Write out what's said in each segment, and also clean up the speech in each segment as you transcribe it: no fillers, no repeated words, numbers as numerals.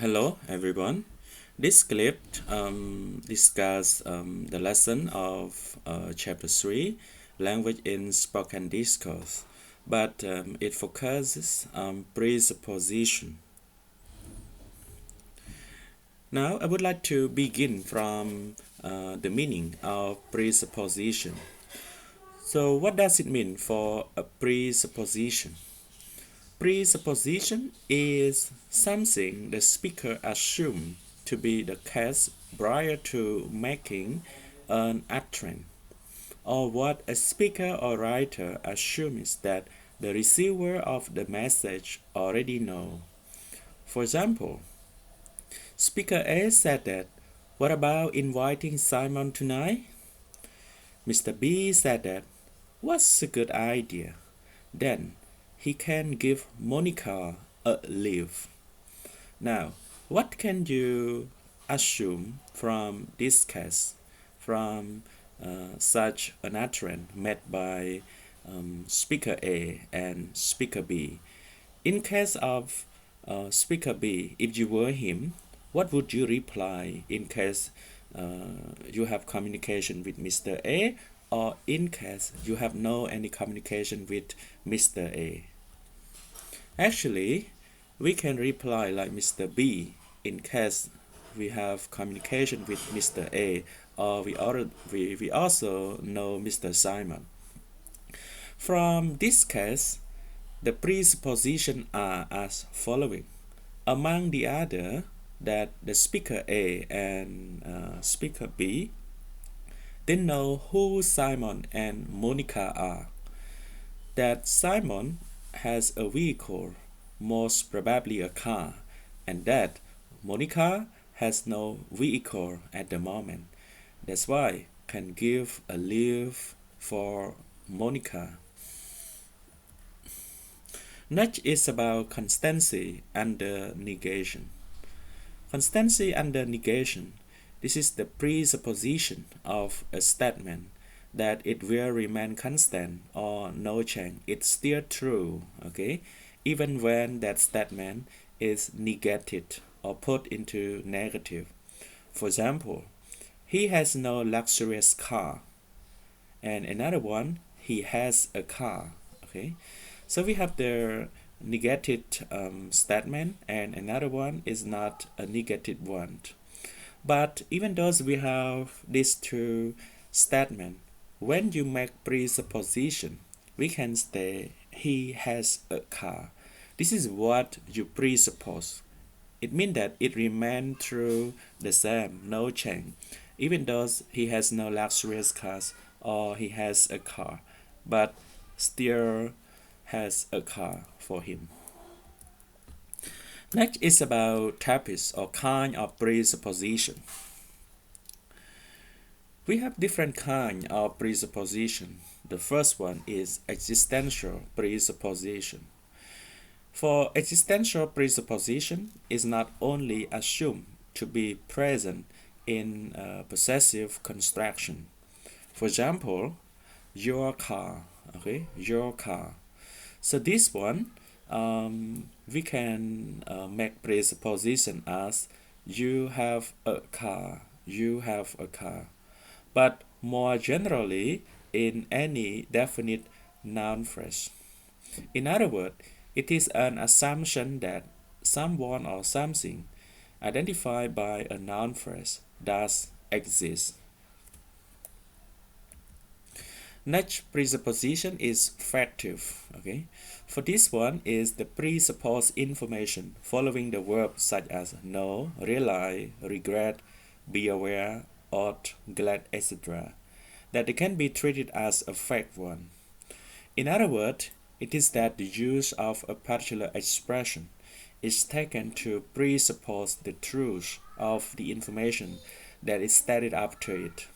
Hello everyone. This clip discusses the lesson of chapter 3, language in spoken discourse, but it focuses on presupposition. Now I would like to begin from the meaning of presupposition. So what does it mean for a presupposition? Presupposition is something the speaker assumes to be the case prior to making an utterance, or what a speaker or writer assumes that the receiver of the message already knows. For example, Speaker A said that, "What about inviting Simon tonight?" Mr. B said that, "What's a good idea? Then he can give Monica a lift." Now, what can you assume from this case, from such an utterance made by Speaker A and Speaker B? In case of Speaker B, if you were him, what would you reply in case you have communication with Mr. A, or in case you have no any communication with Mr. A? Actually, we can reply like Mr. B in case we have communication with Mr. A, or we also know Mr. Simon. From this case, the presuppositions are as following. Among the other, that the speaker A and speaker B, they know who Simon and Monica are. That Simon has a vehicle, most probably a car, and that Monica has no vehicle at the moment. That's why can give a lift for Monica. Next is about constancy under negation. Constancy under negation. This is the presupposition of a statement that it will remain constant or no change. It's still true, okay? Even when that statement is negated or put into negative. For example, he has no luxurious car. And another one, he has a car, okay? So we have the negated statement, and another one is not a negative one. But even though we have these two statements, when you make presupposition, we can say he has a car. This is what you presuppose. It means that it remains true the same, no change, even though he has no luxurious cars or he has a car, but still has a car for him. Next is about types or kind of presupposition. We have different kind of presupposition. The first one is existential presupposition. For existential presupposition is not only assumed to be present in possessive construction. For example, your car, okay, your car. So this one, we can make presupposition as you have a car, you have a car. But more generally, in any definite noun phrase. In other words, it is an assumption that someone or something identified by a noun phrase does exist. Next presupposition is factive. Okay, for this one is the presupposed information following the verbs such as know, realize, regret, be aware, ought, glad, etc. that it can be treated as a fact one. In other words, it is that the use of a particular expression is taken to presuppose the truth of the information that is stated after it.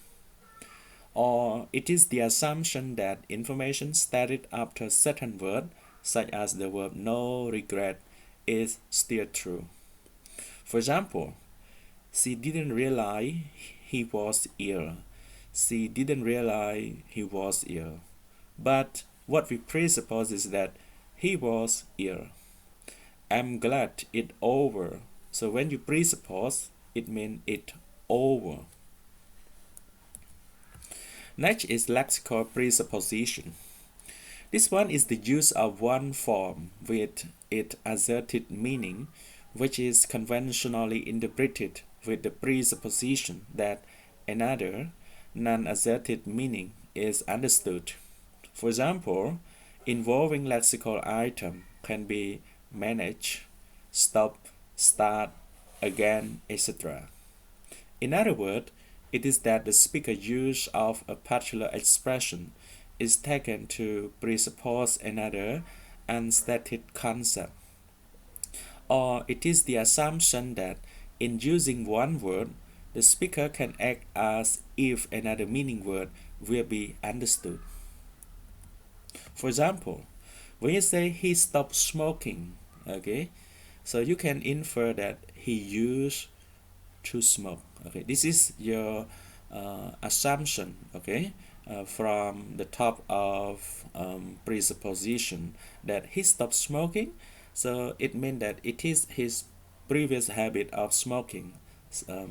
Or it is the assumption that information stated after certain word, such as the verb know, regret, is still true. For example, she didn't realize he was ill. She didn't realize he was ill. But what we presuppose is that he was ill. I'm glad it's over. So when you presuppose, it means it over. Next is lexical presupposition. This one is the use of one form with its asserted meaning, which is conventionally interpreted with the presupposition that another non-asserted meaning is understood. For example, involving lexical item can be manage, stop, start, again, etc. In other words, it is that the speaker's use of a particular expression is taken to presuppose another unstated concept. Or it is the assumption that in using one word, the speaker can act as if another meaning word will be understood. For example, when you say he stopped smoking, okay, so you can infer that he used to smoke. Okay, this is your assumption. Okay, from the top of presupposition that he stopped smoking. So it means that it is his previous habit of smoking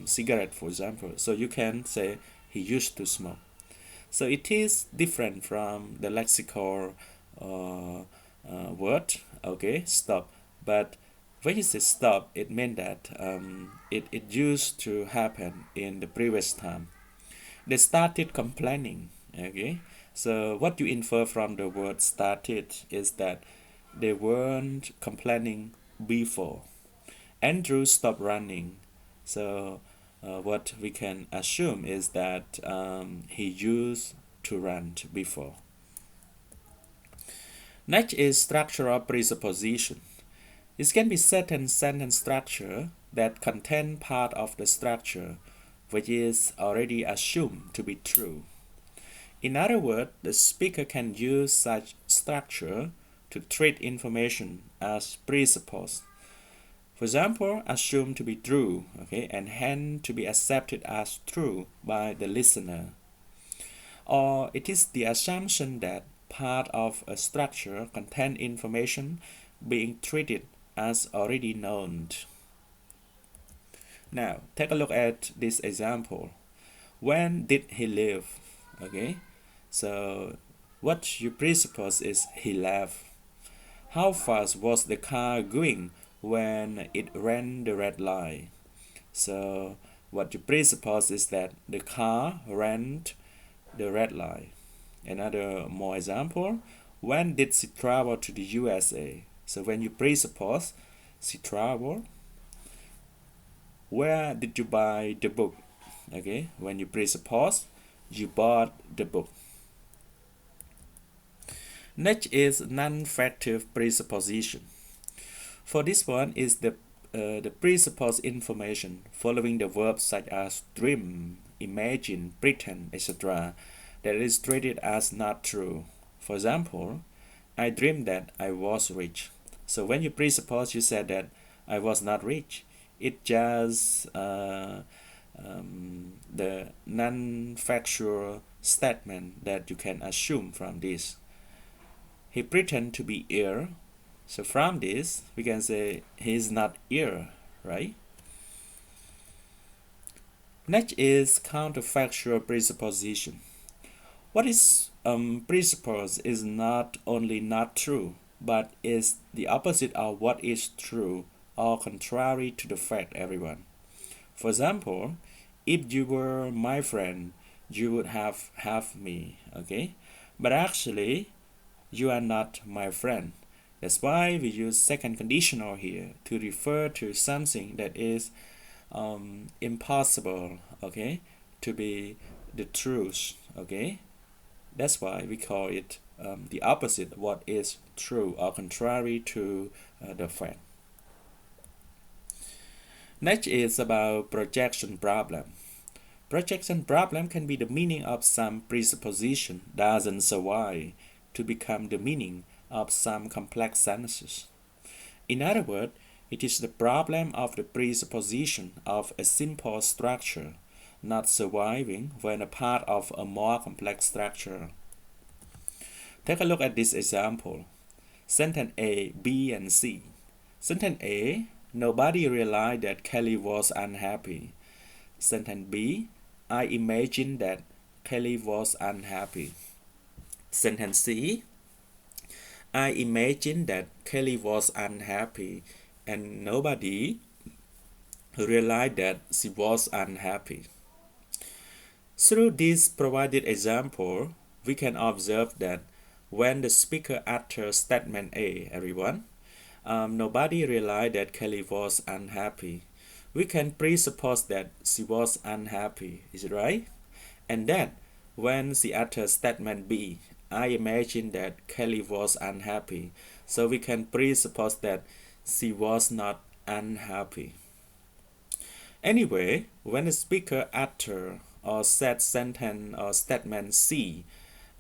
cigarette, for example. So you can say he used to smoke. So it is different from the lexical word, okay, stop. But when you say stop, it means that it used to happen in the previous time. They started complaining, okay. So what you infer from the word started is that they weren't complaining before. Andrew stopped running. So what we can assume is that he used to run before. Next is structural presupposition. It can be certain sentence structure that contain part of the structure which is already assumed to be true. In other words, the speaker can use such structure to treat information as presupposed. For example, assumed to be true, okay, and hence to be accepted as true by the listener. Or it is the assumption that part of a structure contains information being treated as already known. Now, take a look at this example. When did he leave? Okay, so what you presuppose is he left. How fast was the car going when it ran the red light? So what you presuppose is that the car ran the red light. Another more example, when did she travel to the USA? So when you presuppose she traveled, where did you buy the book? Okay, when you presuppose you bought the book. Next is non-factive presupposition. For this one is the presupposed information following the verbs such as dream, imagine, pretend, etc. that is treated as not true. For example, I dreamed that I was rich. So when you presuppose you said that I was not rich, it just the non-factual statement that you can assume from this. He pretended to be ill, so from this we can say he is not ill, right? Next is counterfactual presupposition. What is presupposed is not only not true, but is the opposite of what is true or contrary to the fact, everyone. For example, if you were my friend, you would have me, okay? But actually, you are not my friend. That's why we use second conditional here to refer to something that is impossible, okay, to be the truth, okay? That's why we call it the opposite, what is true or contrary to the fact. Next is about projection problem. Projection problem can be the meaning of some presupposition doesn't survive to become the meaning of some complex sentences. In other words, it is the problem of the presupposition of a simple structure not surviving when a part of a more complex structure. Take a look at this example. Sentence A, B, and C. Sentence A, Nobody realized that Kelly was unhappy. Sentence B. I imagined that Kelly was unhappy. Sentence C. I imagined that Kelly was unhappy and nobody realized that she was unhappy. Through this provided example, we can observe that when the speaker utters statement A, everyone, nobody realized that Kelly was unhappy. We can presuppose that she was unhappy, is it right? And then, when she utters statement B, I imagine that Kelly was unhappy. So we can presuppose that she was not unhappy. Anyway, when the speaker utters or said sentence or statement C,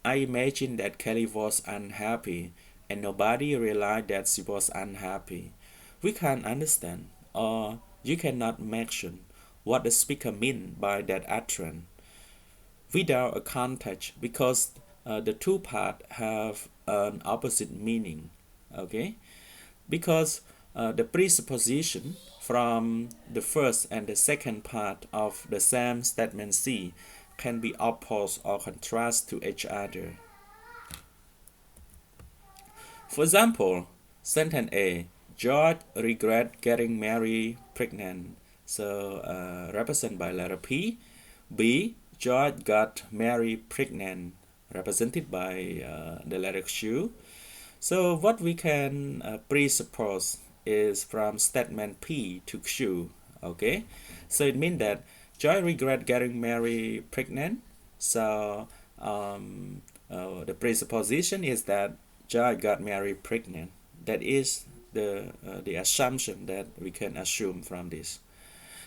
I imagine that Kelly was unhappy and nobody realized that she was unhappy. We can't understand or you cannot mention what the speaker meant by that utterance without a context because the two parts have an opposite meaning. Okay? Because the presupposition from the first and the second part of the same statement C can be opposed or contrast to each other. For example, sentence A, George regret getting Mary pregnant. So represented by letter P. B, George got Mary pregnant, represented by the letter Q. So what we can presuppose is from statement P to Q, okay? So it means that Joy regret getting Mary pregnant. So the presupposition is that Joy got Mary pregnant. That is the assumption that we can assume from this.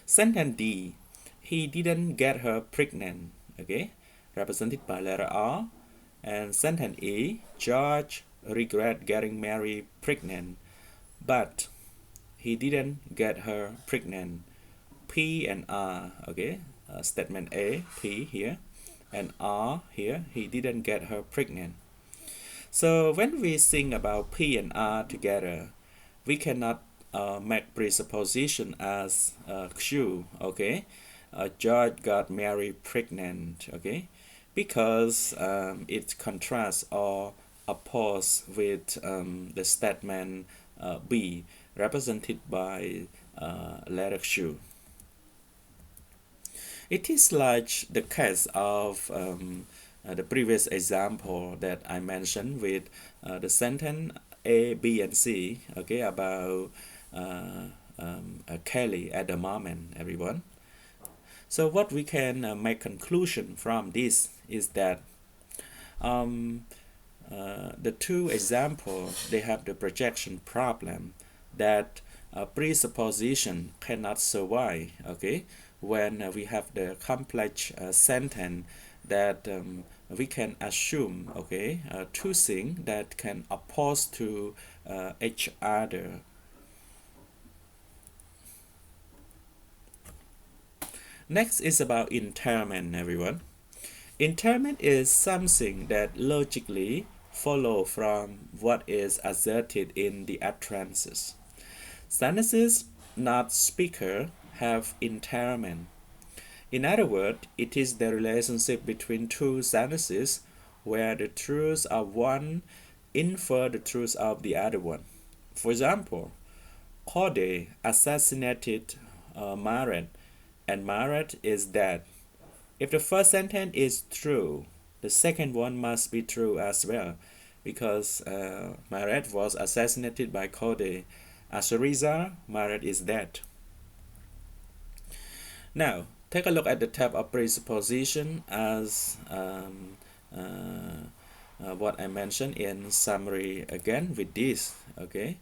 Sentence D, he didn't get her pregnant, okay? Represented by letter R. And sentence E, George regret getting Mary pregnant, but he didn't get her pregnant. P and R, okay? Statement A, P here, and R here, he didn't get her pregnant. So when we think about P and R together, we cannot make presupposition as Q, okay? George got Mary pregnant, okay? Because it contrasts or oppose with the statement B, represented by letter Q. It is like the case of the previous example that I mentioned with the sentence A, B, and C, okay, about Kelly at the moment, everyone. So what we can make conclusion from this is that the two examples, they have the projection problem that presupposition cannot survive, okay, when we have the complex sentence that we can assume, okay, two things that can oppose to each other. Next is about entailment, everyone. Entailment is something that logically follow from what is asserted in the utterances. Sentences, not speaker, have entailment. In other words, it is the relationship between two sentences where the truths of one infer the truth of the other one. For example, Corday assassinated Marat, and Marat is dead. If the first sentence is true, the second one must be true as well, because Marat was assassinated by Corday. As a result, Marat is dead. Now, take a look at the type of presupposition as what I mentioned in summary again with this, okay?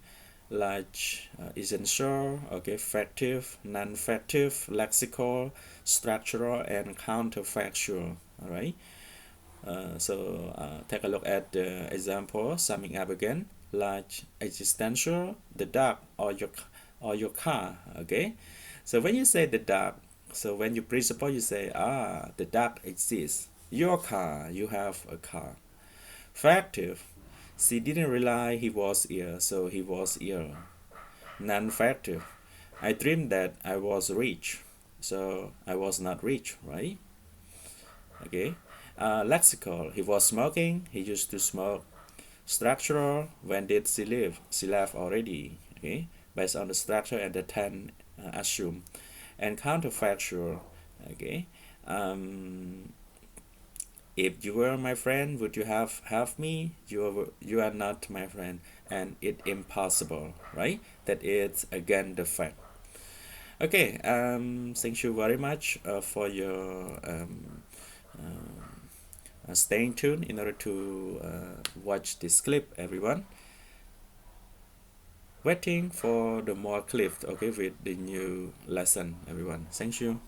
Like essential, okay, factive, non-factive, lexical, structural, and counterfactual, all right? So take a look at the example, summing up again, like existential, the dog, or your car, okay? So when you say the dog, so when you presuppose, you say, the dog exists. Your car, you have a car. Factive, she didn't realize he was ill, so he was ill. Non-factive, I dreamed that I was rich, so I was not rich, right? Okay. Lexical, he was smoking, he used to smoke. Structural, when did she leave? She left already, okay? Based on the structure and the ten assume. And counterfactual, okay? Um, if you were my friend, would you have me? You are not my friend, and it impossible, right? That is again the fact. Okay, thank you very much for your staying tuned in order to watch this clip, everyone. Waiting for the more clips, okay, with the new lesson, everyone. Thank you.